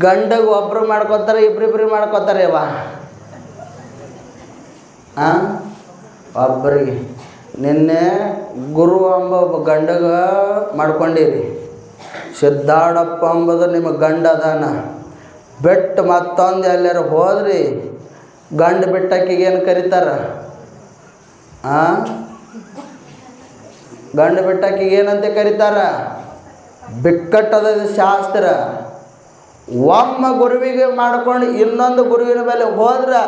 ಗಂಡಗೆ ಒಬ್ರು ಮಾಡ್ಕೊತಾರೆ, ಇಬ್ರಿಬ್ರಿಗೆ ಮಾಡ್ಕೊತಾರೆ ಯವ್ವ. ಒಬ್ಬರಿಗೆ. ನಿನ್ನೆ ಗುರು ಎಂಬ ಒಬ್ಬ ಗಂಡಗ ಮಾಡ್ಕೊಂಡಿರಿ. ಸಿದ್ಧಾಡಪ್ಪ ಅಂಬುದು ನಿಮ್ಮ ಗಂಡ ಅದಾನ. ಬಿಟ್ಟು ಮತ್ತೊಂದು ಎಲ್ಲರೂ ಹೋದ್ರಿ, ಗಂಡು ಬಿಟ್ಟಕ್ಕಿಗೇನು ಕರೀತಾರ? ಗಂಡು ಬಿಟ್ಟಕ್ಕಿಗೇನಂತೆ ಕರೀತಾರ? ಬಿಕ್ಕಟ್ಟದ ಶಾಸ್ತ್ರ. ಒಮ್ಮ ಗುರುವಿಗೆ ಮಾಡ್ಕೊಂಡು ಇನ್ನೊಂದು ಗುರುವಿನ ಮೇಲೆ ಹೋದ್ರೆ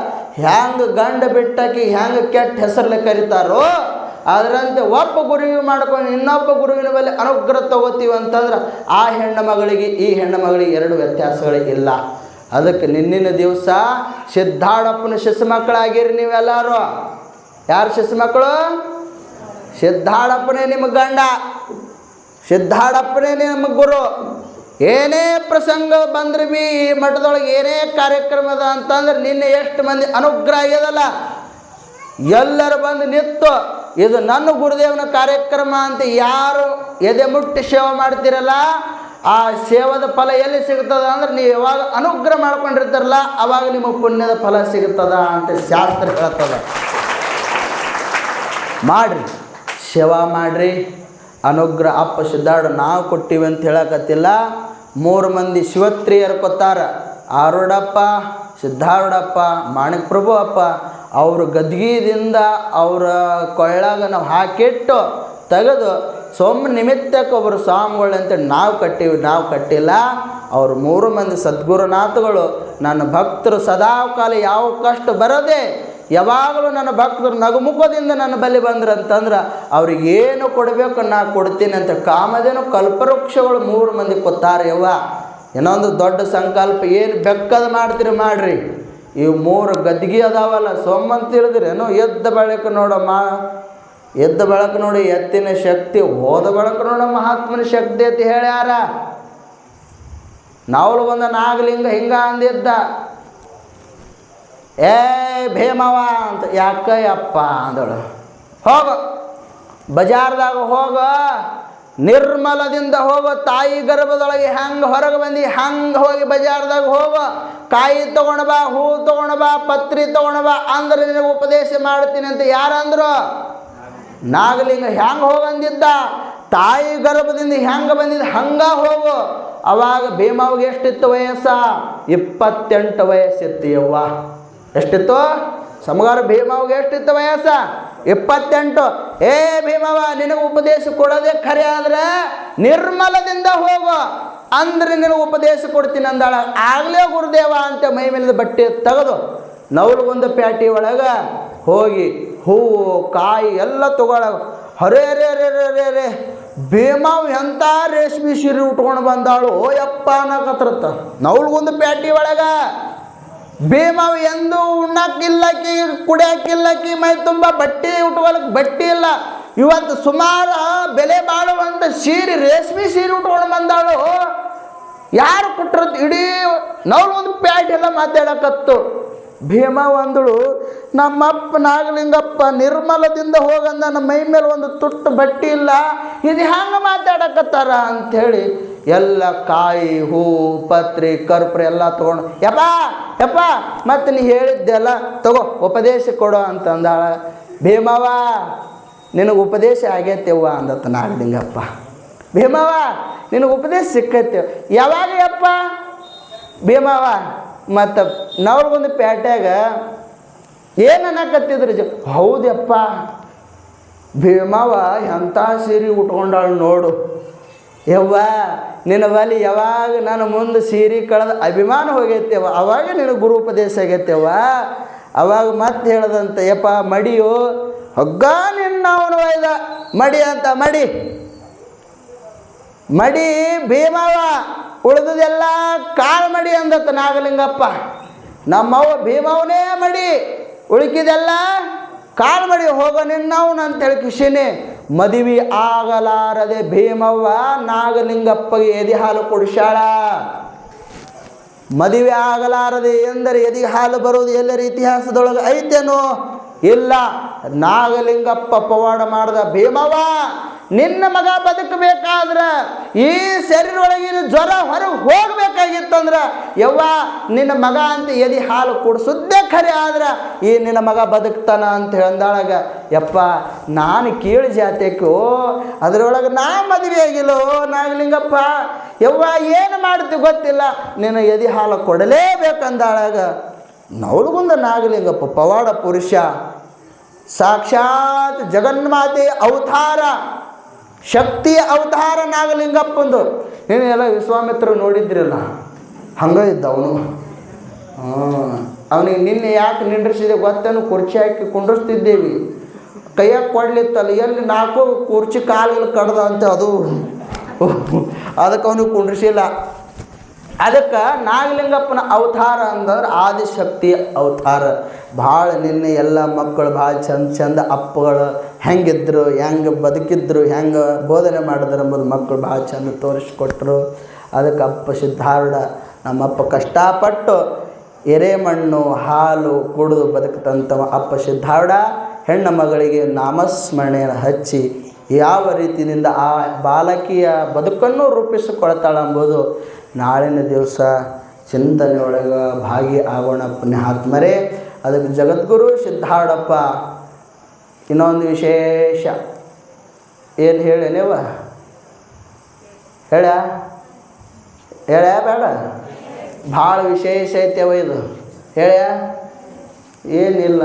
ಹ್ಯಾಂಗೆ ಗಂಡು ಬಿಟ್ಟಕ್ಕೆ ಹ್ಯಾಂಗೆ ಕೆಟ್ಟ ಹೆಸರಲ್ಲೇ ಕರೀತಾರೋ, ಅದರಂತೆ ಒಬ್ಬ ಗುರುವಿಗೆ ಮಾಡ್ಕೊಂಡು ಇನ್ನೊಬ್ಬ ಗುರುವಿನ ಮೇಲೆ ಅನುಗ್ರಹ ತಗೋತೀವಿ ಅಂತಂದ್ರೆ ಆ ಹೆಣ್ಣು ಮಗಳಿಗೆ ಈ ಹೆಣ್ಣು ಮಗಳಿಗೆ ಎರಡು ವ್ಯತ್ಯಾಸಗಳಿಲ್ಲ. ಅದಕ್ಕೆ ನಿನ್ನಿನ ದಿವಸ ಸಿದ್ಧಾಡಪ್ಪನ ಶಿಶು ಮಕ್ಕಳಾಗಿರಿ ನೀವೆಲ್ಲರೂ. ಯಾರು ಶಿಶು ಮಕ್ಕಳು? ಸಿದ್ಧಾಡಪ್ಪನೇ ನಿಮ್ಮ ಗಂಡ, ಸಿದ್ಧಾಡಪ್ಪನೇ ನಿಮ್ಮ ಗುರು. ಏನೇ ಪ್ರಸಂಗ ಬಂದ್ರೆ ಬಿ ಈ ಮಠದೊಳಗೆ ಏನೇ ಕಾರ್ಯಕ್ರಮದ ಅಂತಂದ್ರೆ ನಿನ್ನೆ ಎಷ್ಟು ಮಂದಿ ಅನುಗ್ರಹ ಆಗ್ಯದಲ್ಲ, ಎಲ್ಲರೂ ಬಂದು ನಿಂತು ಇದು ನನ್ನ ಗುರುದೇವನ ಕಾರ್ಯಕ್ರಮ ಅಂತ ಯಾರು ಎದೆ ಮುಟ್ಟಿ ಸೇವೆ ಮಾಡ್ತೀರಲ್ಲ, ಆ ಸೇವದ ಫಲ ಎಲ್ಲಿ ಸಿಗ್ತದ ಅಂದ್ರೆ ನೀವು ಯಾವಾಗ ಅನುಗ್ರಹ ಮಾಡ್ಕೊಂಡಿರ್ತಾರಲ್ಲ ಅವಾಗ ನಿಮಗೆ ಪುಣ್ಯದ ಫಲ ಸಿಗ್ತದ ಅಂತ ಶಾಸ್ತ್ರ ಹೇಳ್ತದ. ಮಾಡಿರಿ, ಸೇವಾ ಮಾಡಿರಿ, ಅನುಗ್ರಹ. ಅಪ್ಪ ಸಿದ್ಧಾರ್ಥ ನಾವು ಕೊಟ್ಟಿವಿ ಅಂತ ಹೇಳಕತ್ತಿಲ್ಲ. 3 ಮಂದಿ ಶಿವತ್ರಿಯರು ಕೊತ್ತಾರ. ಆರುಡಪ್ಪ, ಸಿದ್ಧಾರೂಢಪ್ಪ, ಮಾಣಿಕ ಪ್ರಭು ಅಪ್ಪ. ಅವರು ಗದ್ಗಿದಿಂದ ಅವರ ಕೊಳ್ಳಾಗ ನಾವು ಹಾಕಿಟ್ಟು ತೆಗೆದು ನಿಮಿತ್ತಕ್ಕೆ ಒಬ್ಬರು ಸ್ವಾಮಿಗಳಂತ ನಾವು ಕಟ್ಟಿವಿ, ನಾವು ಕಟ್ಟಿಲ್ಲ. ಅವರು 3 ಮಂದಿ ಸದ್ಗುರುನಾಥಗಳು. ನನ್ನ ಭಕ್ತರು ಸದಾಕಾಲ ಯಾವ ಕಷ್ಟ ಬರದೆ ಯಾವಾಗಲೂ ನನ್ನ ಭಕ್ತರು ನಗುಮುಖದಿಂದ ನನ್ನ ಬಳಿ ಬಂದ್ರಂತಂದ್ರೆ ಅವ್ರಿಗೆ ಏನು ಕೊಡಬೇಕು ನಾ ಕೊಡ್ತೀನಿ ಅಂತ ಕಾಮಧೇನು ಕಲ್ಪವೃಕ್ಷಗಳು 3 ಮಂದಿ ಕೊತ್ತಾರೆ ಯವ್ವ. ಇನ್ನೊಂದು ದೊಡ್ಡ ಸಂಕಲ್ಪ, ಏನು ಬೆಕ್ಕದ ಮಾಡ್ತೀರಿ ಮಾಡಿರಿ. ಇವು 3 ಗದ್ಗಿ ಅದಾವಲ್ಲ ಸೋಮಂತ ತಿಳಿದ್ರೇನು? ಎದ್ದ ಬೆಳಕು ನೋಡಮ್ಮ, ಎದ್ದ ಬೆಳಕು ನೋಡಿ ಎತ್ತಿನ ಶಕ್ತಿ, ಹೋದ ಬೆಳಕು ನೋಡ ಮಹಾತ್ಮನ ಶಕ್ತಿ ಅಂತ ಹೇಳ್ಯಾರ. ನಾವಲ್ಗೊಂದ ನಾಗಲಿಂಗ ಹಿಂಗ ಅಂದಿದ್ದ, ಏ ಭೀಮವ ಅಂತ. ಯಾಕಯ್ಯಪ್ಪ ಅಂದಳು. ಹೋಗ ಬಜಾರ್ದಾಗ ಹೋಗ, ನಿರ್ಮಲದಿಂದ ಹೋಗೋ, ತಾಯಿ ಗರ್ಭದೊಳಗೆ ಹೆಂಗೆ ಹೊರಗೆ ಬಂದು ಹಂಗೆ ಹೋಗಿ ಬಜಾರ್ದಾಗ ಹೋಗೋ, ಕಾಯಿ ತೊಗೊಂಡು ಬಾ, ಹೂ ತೊಗೊಂಡು ಬಾ, ಪತ್ರಿ ತೊಗೊಂಡು ಬಾ ಅಂದ್ರೆ ನಿನಗೆ ಉಪದೇಶ ಮಾಡ್ತೀನಿ ಅಂತ ಯಾರಂದ್ರು? ನಾಗಲಿಂಗ. ಹೆಂಗೆ ಹೋಗಂದಿದ್ದ? ತಾಯಿ ಗರ್ಭದಿಂದ ಹೆಂಗೆ ಬಂದಿದ್ದ ಹಂಗೆ ಹೋಗು. ಅವಾಗ ಭೀಮವ್ಗೆ ಎಷ್ಟಿತ್ತು ವಯಸ್ಸ? 28 ವಯಸ್ಸಿತ್ತು ಯವ್ವ. ಎಷ್ಟಿತ್ತು ಸಮಗಾರ? ಭೀಮವ್ಗೆ ಎಷ್ಟಿತ್ತು ವಯಸ್ಸ? 28. ಏ ಭೀಮವ್ವ, ನಿನಗೆ ಉಪದೇಶ ಕೊಡೋದೇ ಖರೆ ಆದರೆ ನಿರ್ಮಲದಿಂದ ಹೋಗು ಅಂದ್ರೆ ನಿನಗೆ ಉಪದೇಶ ಕೊಡ್ತೀನಿ ಅಂದಾಳ. ಆಗಲೇ ಗುರುದೇವ ಅಂತ ಮೈ ಮೇಲಿದ ಬಟ್ಟೆ ತೆಗೆದು ನವಲಗುಂದ ಪ್ಯಾಟಿ ಒಳಗೆ ಹೋಗಿ ಹೂವು ಕಾಯಿ ಎಲ್ಲ ತಗೊಳ. ಹರೇ ರೇ ರೇ ರೇ ರೇ ರೇ ಭೀಮವ್ ಎಂಥ ರೇಷ್ಮೆ ಸೀರೆ ಉಟ್ಕೊಂಡು ಬಂದಾಳು ಯಪ್ಪ ಅನ್ನಕತ್ರತ್ತ ನವಲಗುಂದ ಪ್ಯಾಟಿ ಒಳಗೆ. ಭೀಮವ್ ಎಂದು ಉಣ್ಣಕ್ಕಿಲ್ಲಕ್ಕಿ, ಕುಡಿಯೋಕ್ಕಿಲ್ಲಕ್ಕಿ, ಮೈ ತುಂಬ ಬಟ್ಟೆ ಉಟ್ಕೊಳಕ್ಕೆ ಬಟ್ಟೆ ಇಲ್ಲ. ಇವತ್ತು ಸುಮಾರು ಬೆಲೆ ಬಾಳುವಂಥ ಸೀರೆ, ರೇಷ್ಮೆ ಸೀರೆ ಉಟ್ಕೊಂಡು ಬಂದಾಳು. ಯಾರು ಕೊಟ್ಟರದ್ದು? ಇಡೀ ನವಲಗುಂದ ಪ್ಯಾಟಿ ಎಲ್ಲ ಮಾತಾಡಕತ್ತು. ಭೀಮ ಅಂದಳು, ನಮ್ಮಪ್ಪ ನಾಗಲಿಂಗಪ್ಪ ನಿರ್ಮಲದಿಂದ ಹೋಗಂದ, ನಮ್ಮ ಮೈ ಮೇಲೆ ಒಂದು ತುಟ್ಟು ಬಟ್ಟೆ ಇಲ್ಲ, ಇದು ಹೆಂಗೆ ಮಾತಾಡಕತ್ತಾರ ಅಂಥೇಳಿ ಎಲ್ಲ ಕಾಯಿ ಹೂ ಪತ್ರಿ ಕರ್ಪೂರ ಎಲ್ಲ ತೊಗೊಂಡು, ಯಪ್ಪ ಯಪ್ಪ ಮತ್ತು ನೀ ಹೇಳಿದ್ದೆಲ್ಲ ತಗೋ ಉಪದೇಶ ಕೊಡು ಅಂತಂದಾಳ. ಭೀಮವ್ವ ನಿನಗೆ ಉಪದೇಶ ಆಗೈತೆವ್ವ ಅಂದತ್ತ ನಾಗಲಿಂಗಪ್ಪ. ಭೀಮವ್ವ ನಿನಗೆ ಉಪದೇಶ ಸಿಕ್ಕೈತೆ. ಯಾವಾಗ ಯಪ್ಪ? ಭೀಮವ್ವ ಮತ್ತು ನವಲಗುಂದ ಪ್ಯಾಟ್ಯಾಗ ಏನು ಅನ್ನಕತ್ತಿದ್ರು? ಹೌದಪ್ಪ, ಭೀಮವ್ವ ಎಂಥ ಸೀರೆ ಉಟ್ಕೊಂಡಾಳು ನೋಡು ಯವ್ವ. ನಿನ್ನ ಬಲಿ ಯಾವಾಗ ನನ್ನ ಮುಂದೆ ಸೀರೆ ಕಳೆದ ಅಭಿಮಾನ ಹೋಗೈತೆವ, ಅವಾಗ ನಿನಗೆ ಗುರು ಉಪದೇಶ ಆಗೈತೆವ. ಅವಾಗ ಮತ್ತೆ ಹೇಳ್ದಂತ, ಯಪ್ಪ ಮಡಿಯು ಹಗ್ಗ ನಿನ್ನ ಅವನು ಒಯ್ದ ಮಡಿ ಅಂತ. ಮಡಿ ಮಡಿ ಭೀಮವ್ವ, ಉಳಿದದೆಲ್ಲ ಕಾಳು ಮಡಿ ಅಂದತ್ತ ನಾಗಲಿಂಗಪ್ಪ. ನಮ್ಮವ್ವ ಭೀಮವನೇ ಮಡಿ, ಉಳುಕಿದೆಲ್ಲ ಕಾಳು ಮಡಿ. ಹೋಗೋ ನಿನ್ನವನು ಅಂತೇಳಿ ಖುಷಿನೇ. ಮದುವೆ ಆಗಲಾರದೆ ಭೀಮವ್ವ ನಾಗಲಿಂಗಪ್ಪಗೆ ಎದೆ ಹಾಲು ಕುಡಿಸ್ಯಾಳ. ಮದುವೆ ಆಗಲಾರದೆ ಎಂದರೆ ಎದೆ ಹಾಲು ಬರುವುದು ಎಲ್ಲರ ಇತಿಹಾಸದೊಳಗೆ ಐತೇನೋ? ಇಲ್ಲ. ನಾಗಲಿಂಗಪ್ಪ ಪವಾಡ ಮಾಡ್ದ, ಭೀಮವ್ವ ನಿನ್ನ ಮಗ ಬದುಕಬೇಕಾದ್ರೆ ಈ ಶರೀರ ಒಳಗಿನ ಜ್ವರ ಹೊರಗೆ ಹೋಗಬೇಕಾಗಿತ್ತಂದ್ರೆ ಯವ್ವ ನಿನ್ನ ಮಗ ಅಂತ ಎದಿ ಹಾಲು ಕುಡಿಸುದ್ದೇ ಖರೆ ಆದ್ರೆ ಈ ನಿನ್ನ ಮಗ ಬದುಕ್ತಾನ ಅಂತ ಹೇಳ್ದಾಳಾಗ ಯಪ್ಪ ನಾನು ಕೀಳು ಜಾತ್ಯಕ್ಕೋ ಅದರೊಳಗೆ ನಾ ಮದುವೆ ಆಗಿಲ್ಲೋ ನಾಗಲಿಂಗಪ್ಪ ಯವ್ವ ಏನು ಮಾಡ್ತೀವಿ ಗೊತ್ತಿಲ್ಲ ನಿನ್ನ ಎದಿ ಹಾಲು ಕೊಡಲೇಬೇಕಂದಾಳಾಗ ನವಲಗುಂದ ನಾಗಲಿಂಗಪ್ಪ ಪವಾಡ ಪುರುಷ ಸಾಕ್ಷಾತ್ ಜಗನ್ಮಾತೆ ಅವತಾರ ಶಕ್ತಿಯ ಅವತಾರ ನಾಗಲಿಂಗಪ್ಪಂದು ನೀನು ಎಲ್ಲ ವಿಶ್ವಾಮಿತ್ರ ನೋಡಿದ್ರಲ್ಲ ಹಂಗೆ ಇದ್ದ ಅವನು ಅವನಿಗೆ ನಿನ್ನೆ ಯಾಕೆ ನಿಂದ್ರಿಸಿದೆ ಗೊತ್ತೇನು ಕುರ್ಚಿ ಹಾಕಿ ಕುಂಡ್ರಿಸ್ತಿದ್ದೇವಿ ಕೈಯಾಗ ಕೊಡ್ಲಿತ್ತಲ್ಲ ಎಲ್ಲಿ 4 ಕುರ್ಚಿ ಕಾಲಿಗೆ ಕಡ್ದ ಅಂತ ಅದು ಅದಕ್ಕೆ ಅವನಿಗೆ ಕುಂಡ್ರಿಸಿಲ್ಲ ಅದಕ್ಕೆ ನಾಗಲಿಂಗಪ್ಪನ ಅವತಾರ ಅಂದ್ರೆ ಆದಿಶಕ್ತಿಯ ಅವತಾರ ಭಾಳ ನಿನ್ನೆ ಎಲ್ಲ ಮಕ್ಕಳು ಭಾಳ ಚಂದ ಅಪ್ಪಗಳು ಹೆಂಗಿದ್ರು ಹೆಂಗೆ ಬದುಕಿದ್ರು ಹೆಂಗೆ ಬೋಧನೆ ಮಾಡಿದ್ರು ಎಂಬುದು ಮಕ್ಕಳು ಭಾಳ ಚಂದ ತೋರಿಸ್ಕೊಟ್ರು ಅದಕ್ಕೆ ಅಪ್ಪ ಸಿದ್ಧಾರೂಢ ನಮ್ಮಪ್ಪ ಕಷ್ಟಪಟ್ಟು ಎರೆಮಣ್ಣು ಹಾಲು ಕುಡಿದು ಬದುಕತಂಥ ಅಪ್ಪ ಸಿದ್ಧಾರೂಢ ಹೆಣ್ಣು ಮಗಳಿಗೆ ನಾಮಸ್ಮರಣೆಯನ್ನು ಹಚ್ಚಿ ಯಾವ ರೀತಿಯಿಂದ ಆ ಬಾಲಕಿಯ ಬದುಕನ್ನು ರೂಪಿಸಿಕೊಳ್ತಾಳೆಂಬುದು ನಾಳಿನ ದಿವಸ ಚಿಂತನೆಯೊಳಗೆ ಭಾಗಿ ಆಗೋಣ ಪುಣ್ಯಾತ್ಮರೇ. ಅದಕ್ಕೆ ಜಗದ್ಗುರು ಸಿದ್ಧಾರೂಢಪ್ಪ ಇನ್ನೊಂದು ವಿಶೇಷ ಏನು ಹೇಳೇನೇವ ಹೇಳ ಬೇಡ ಭಾಳ ವಿಶೇಷ ಐತೆವ ಇದು ಹೇಳ ಏನಿಲ್ಲ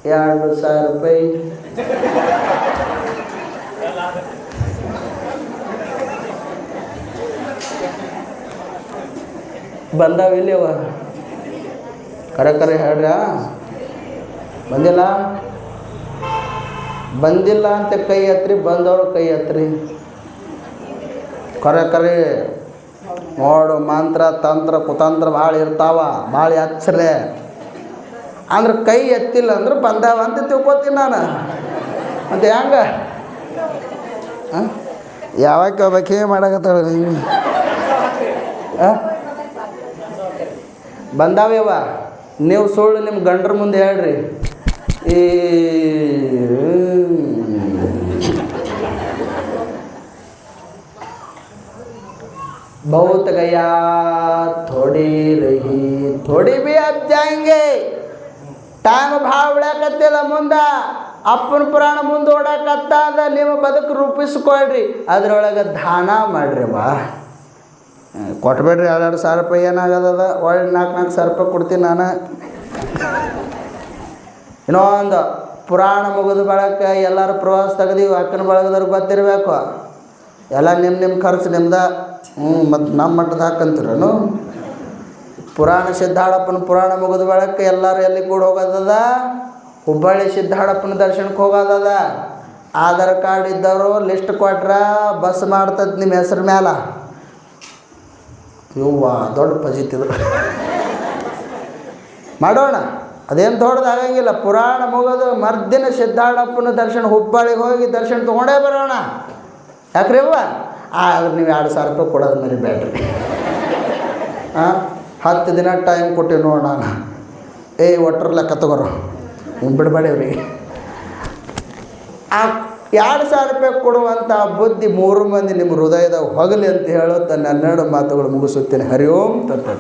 2,000 ರೂಪಾಯಿ ಬಂದಾವಿಲ್ಲವ ಕರೆ ಹೇಳ್ರ ಬಂದಿಲ್ಲ ಅಂತ ಕೈ ಹತ್ರಿ ಬಂದವರು ಕೈ ಹತ್ರಿ ಕರೆ ನೋಡು ಮಂತ್ರ ತಂತ್ರ ಕುತಂತ್ರ ಭಾಳ ಇರ್ತಾವ ಭಾಳ ಹಚ್ಚರೆ ಅಂದ್ರೆ ಕೈ ಎತ್ತಿಲ್ಲ ಅಂದ್ರೆ ಬಂದಾವ ಅಂತ ತಿಳ್ಕೊತೀನಿ ನಾನು ಮತ್ತು ಹೆಂಗೆ ಯಾವಾಗ ಹೋಗ್ಬೇಕು ಮಾಡಕತ್ತಾಳ ಬಂದಾವ್ಯವ ನೀವು ಸುಳ್ಳು ನಿಮ್ಮ ಗಂಡ್ರ ಮುಂದೆ ಹೇಳ್ರಿ ಈ बहुत गया थोड़ी रही थोड़ी भी अब जाएंगे ಟೈಮ್ ಭಾಳ ಉಳ್ಯಾಕತ್ತಿಲ್ಲ ಮುಂದೆ ಅಪ್ಪನ ಪುರಾಣ ಮುಂದೆ ಓಡಾಕತ್ತಾದ ನೀವು ಬದುಕು ರೂಪಿಸ್ಕೊಳ್ರಿ ಅದರೊಳಗೆ ದಾನ ಮಾಡ್ರಿ ವಾ ಕೊಟ್ಬೇಡ್ರಿ 2,000 ರೂಪಾಯಿ ಏನಾಗದ ಒಳ್ಳೆ 4,000 ರೂಪಾಯಿ ಕೊಡ್ತೀನಿ ನಾನು ಇನ್ನೊಂದು ಪುರಾಣ ಮುಗಿದ ಬಳಕ ಎಲ್ಲರೂ ಪ್ರವಾಸ ತೆಗ್ದೀವಿ ಅಕ್ಕನ ಬಳಗದವ್ರಿಗೆ ಗೊತ್ತಿರಬೇಕು ಎಲ್ಲ ನಿಮ್ಮ ಖರ್ಚು ನಿಮ್ದು ಮತ್ತು ನಮ್ಮ ಮಟ್ಟದ ಹಾಕಂತೀರನು ಪುರಾಣ ಸಿದ್ಧಾರೂಢಪ್ಪನ ಪುರಾಣ ಮುಗಿದ ಬಳಕ ಎಲ್ಲರೂ ಎಲ್ಲಿ ಕೂಡ ಹೋಗೋದದ ಹುಬ್ಬಳ್ಳಿ ಸಿದ್ಧಾರೂಢಪ್ಪನ ದರ್ಶನಕ್ಕೆ ಹೋಗೋದದ ಆಧಾರ್ ಕಾರ್ಡ್ ಇದ್ದವರು ಲಿಸ್ಟ್ ಕೊಟ್ರ ಬಸ್ ಮಾಡ್ತದೆ ನಿಮ್ಮ ಹೆಸ್ರ ಮ್ಯಾಲ ಇವ್ವ ದೊಡ್ಡ ಪಜಿತಿದ್ರು ಮಾಡೋಣ ಅದೇನು ದೊಡ್ಡದಾಗಂಗಿಲ್ಲ ಪುರಾಣ ಮುಗೋದು ಮರ್ದಿನ ಸಿದ್ಧಾರೂಢಪ್ಪನ ದರ್ಶನ ಹುಬ್ಬಳ್ಳಿಗೆ ಹೋಗಿ ದರ್ಶನ ತೊಗೊಂಡೇ ಬರೋಣ ಯಾಕ್ರಿ ಅವ್ವ ಆದ್ರೆ ನೀವು 2,000 ರೂಪಾಯಿ ಕೊಡೋದು ಮರಿಬೇಡ್ರಿ 10 ದಿನ ಟೈಮ್ ಕೊಟ್ಟಿವಿ ನೋಡು ನಾನು ಒಟ್ಟರ ಲೆಕ್ಕ ತಗೋರು ಬಿಡಬೇಡಿವ್ರಿ ಆ 2,000 ರೂಪಾಯಿ ಕೊಡುವಂಥ ಬುದ್ಧಿ 3 ಮಂದಿ ನಿಮ್ಮ ಹೃದಯದ ಹೋಗಲಿ ಅಂತ ಹೇಳುತ್ತಾ 12 ಮಾತುಗಳು ಮುಗಿಸುತ್ತೇನೆ. ಹರಿ ಓಂ ತತ್ವ.